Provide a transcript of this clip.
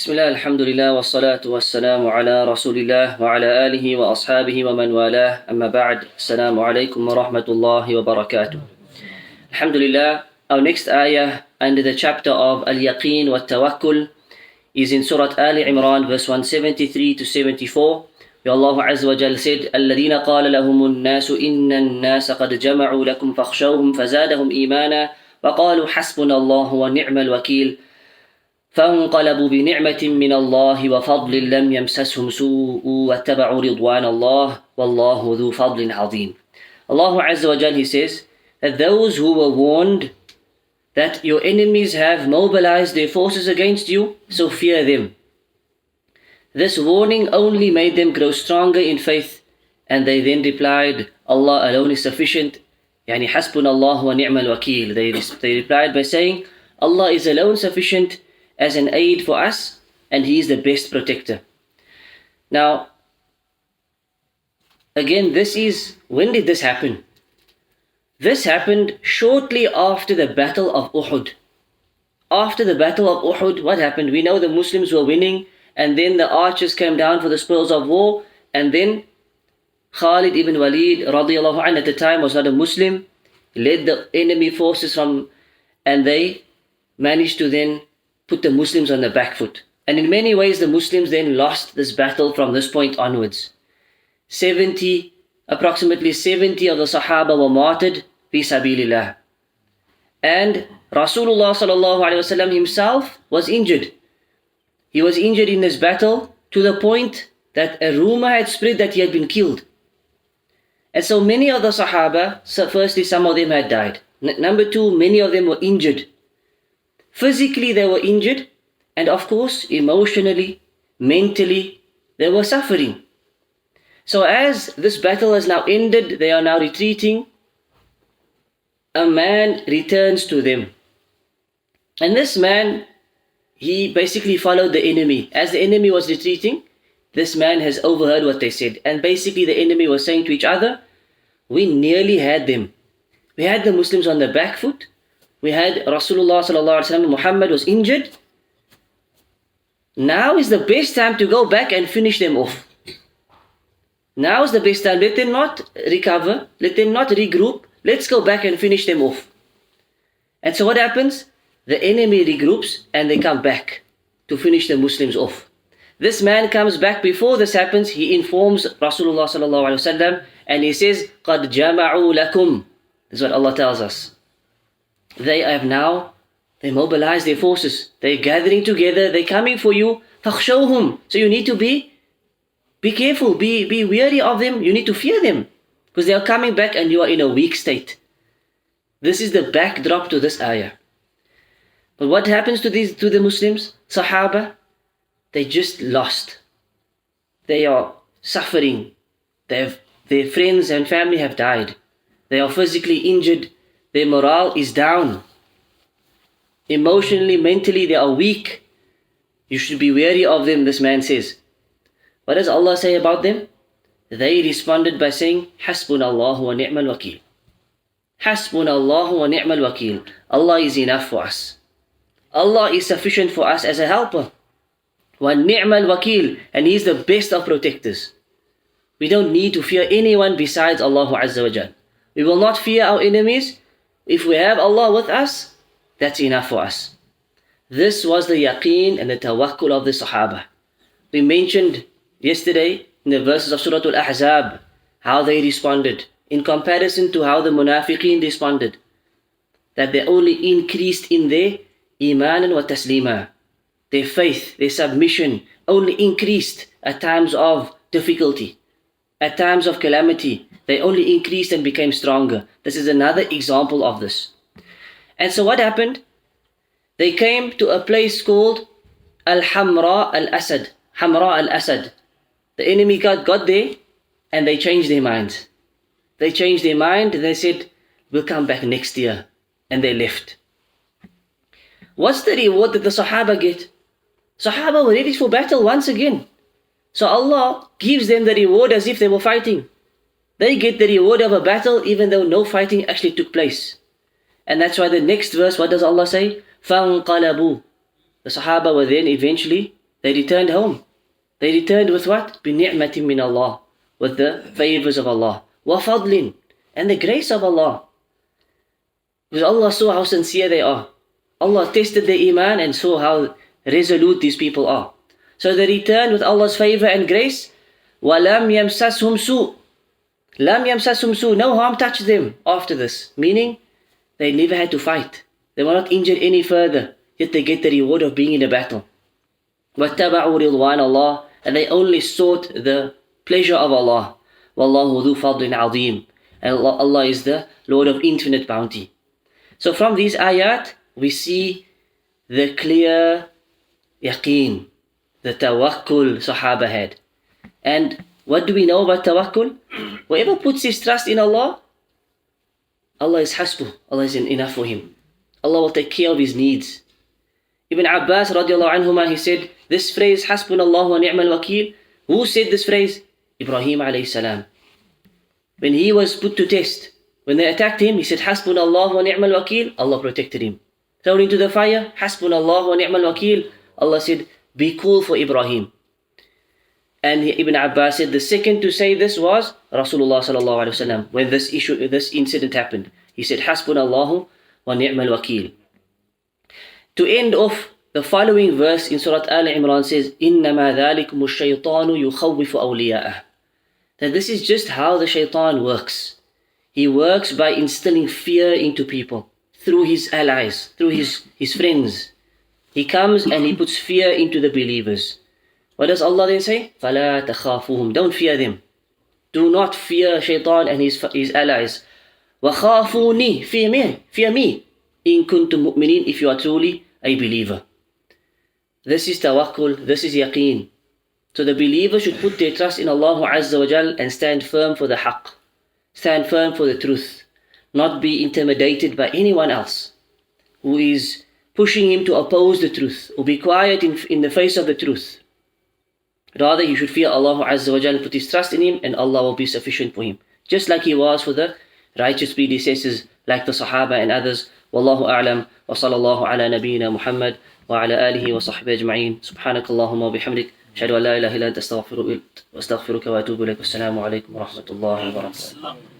Bismillah, alhamdulillah, wa salatu wa salamu ala rasulillah wa ala alihi wa ashabihi wa man walah, amma ba'd. Assalamu alaikum wa rahmatullahi wa barakatuh. Alhamdulillah, our next ayah under the chapter of Al-Yaqeen wa Tawakkul is in Surah Ali Imran, verse 173 to 74. Where Allah Azza wa Jal said, الَّذِينَ قَالَ لَهُمُ النَّاسُ إِنَّ النَّاسَ قَدْ جَمَعُوا لَكُمْ فَاخْشَوْهُمْ فَزَادَهُمْ إِيمَانًا وَقَالُوا حَسْبُنَا اللَّهُ وَنِعْمَ الْوَكِيلُ فانقلبوا بنعمة من الله وفضل لم يمسسهم سوء واتبعوا رضوان الله والله ذو فضل عظيم. Allah Azza wa Jal, He says that those who were warned that your enemies have mobilized their forces against you, so fear them. This warning only made them grow stronger in faith, and they then replied, Allah alone is sufficient. Yani hasbunallah wa ni'mal wakeel. They replied by saying, Allah is alone sufficient as an aid for us, and He is the best protector. Now, again, when did this happen? This happened shortly after the battle of Uhud. After the battle of Uhud, what happened? We know the Muslims were winning, and then the archers came down for the spoils of war, and then Khalid ibn Walid radiallahu anhu at the time was not a Muslim, led the enemy forces and they managed to then put the Muslims on the back foot. And in many ways the Muslims then lost this battle from this point onwards. Approximately 70 of the Sahaba were martyred fi sabilillah. And Rasulullah sallallahu alaihi wasallam himself was injured. He was injured in this battle to the point that a rumor had spread that he had been killed. And so many of the Sahaba, firstly some of them had died. Number two, many of them were injured. Physically they were injured, and of course emotionally, mentally, they were suffering. So as this battle has now ended, they are now retreating, a man returns to them. And this man, he basically followed the enemy. As the enemy was retreating, this man has overheard what they said. And basically the enemy was saying to each other, we nearly had them. We had the Muslims on the back foot. We had Rasulullah sallallahu alaihi wasallam, Muhammad was injured. Now is the best time to go back and finish them off. Now is the best time. Let them not recover. Let them not regroup. Let's go back and finish them off. And so what happens? The enemy regroups and they come back to finish the Muslims off. This man comes back. Before this happens, he informs Rasulullah sallallahu alaihi wasallam and he says, قَدْ جَمَعُوا لَكُمْ. This is what Allah tells us. They mobilize their forces. They're gathering together. They're coming for you. فَخْشَوْهُمْ. So you need to be careful. Be wary of them. You need to fear them. Because they are coming back and you are in a weak state. This is the backdrop to this ayah. But what happens to the Muslims? Sahaba, they just lost. They are suffering. Their friends and family have died. They are physically injured. Their morale is down. Emotionally, mentally, they are weak. You should be wary of them, this man says. What does Allah say about them? They responded by saying, Hasbunallahu wa ni'mal wakeel. Hasbunallahu wa ni'mal wakeel. Allah is enough for us. Allah is sufficient for us as a helper. Wa ni'mal wakeel. And He is the best of protectors. We don't need to fear anyone besides Allah Azza wa Jal. We will not fear our enemies. If we have Allah with us, that's enough for us. This was the yaqeen and the tawakkul of the Sahaba. We mentioned yesterday in the verses of Surah Al-Ahzab how they responded in comparison to how the munafiqeen responded. That they only increased in their iman wa taslima. Their faith, their submission only increased at times of difficulty. At times of calamity, they only increased and became stronger. This is another example of this. And so what happened? They came to a place called Al-Hamra al-Asad. Hamra al-Asad. The enemy got there and they changed their minds. They changed their mind and they said, we'll come back next year. And they left. What's the reward that the Sahaba get? Sahaba were ready for battle once again. So Allah gives them the reward as if they were fighting. They get the reward of a battle even though no fighting actually took place. And that's why the next verse, what does Allah say? فَانْقَلَبُوا. The Sahaba were then eventually, They returned home. They returned with what? بِنِعْمَةٍ مِّنَ اللَّهِ, with the favors of Allah. وَفَضْلٍ, and the grace of Allah. Because Allah saw how sincere they are. Allah tested their iman and saw how resolute these people are. So they returned with Allah's favor and grace. وَلَمْ يَمْسَسْهُمْ سُوء. لَمْ يَمْسَسْهُمْ سُوء. No harm touched them after this. Meaning, they never had to fight. They were not injured any further. Yet they get the reward of being in a battle. وَاتَّبَعُوا رِضْوَانَ اللَّهِ, and they only sought the pleasure of Allah. وَاللَّهُ ذُو فَضْلٍ عَظِيمٍ, and Allah is the Lord of infinite bounty. So from these ayat, we see the clear yaqeen, the tawakkul Sahaba had. And what do we know about tawakkul? Whoever puts his trust in Allah, Allah is hasbuh, Allah is enough for him. Allah will take care of his needs. Ibn Abbas radiallahu anhuma, he said, this phrase, hasbunallahu wa ni'mal wakeel, who said this phrase? Ibrahim alayhi salam. When he was put to test, when they attacked him, he said, hasbunallahu wa ni'mal wakeel, Allah protected him. Thrown into the fire, hasbunallahu wa ni'mal wakeel, Allah said, be cool for Ibrahim. And Ibn Abbas said, the second to say this was Rasulullah sallallahu alayhi wa sallam. When this incident happened, he said, hasbunallahu wa ni'mal wakeel. To end off, the following verse in Surah Al-Imran says, إِنَّمَا ذَلِكُمُ الشَّيْطَانُ يُخَوِّفُ أَوْلِيَاءَهُ. That this is just how the shaitan works. He works by instilling fear into people through his allies, through his friends. He comes and he puts fear into the believers. What does Allah then say? فَلَا تَخَافُوهُمْ. Don't fear them. Do not fear shaitan and his allies. وَخَافُونِي. Fear me. Fear me. إِن كُنتُم مُؤْمِنِينَ. If you are truly a believer. This is tawakkul, this is yaqeen. So the believer should put their trust in Allah Azza wa Jal and stand firm for the haqq. Stand firm for the truth. Not be intimidated by anyone else who is pushing him to oppose the truth or be quiet in the face of the truth. Rather, he should fear Allah Azza wa Jal and put his trust in him, and Allah will be sufficient for him. Just like he was for the righteous predecessors like the Sahaba and others. Wallahu a'lam, wa sallallahu ala nabiyyina Muhammad wa ala alihi wa sahbihi ajma'in. Subhanakallahumma wa bihamdik. Ashhadu an la ilaha illa anta astaghfiruka wa atubu ilaik. Wassalamu alaikum wa rahmatullahi wa barakatuh.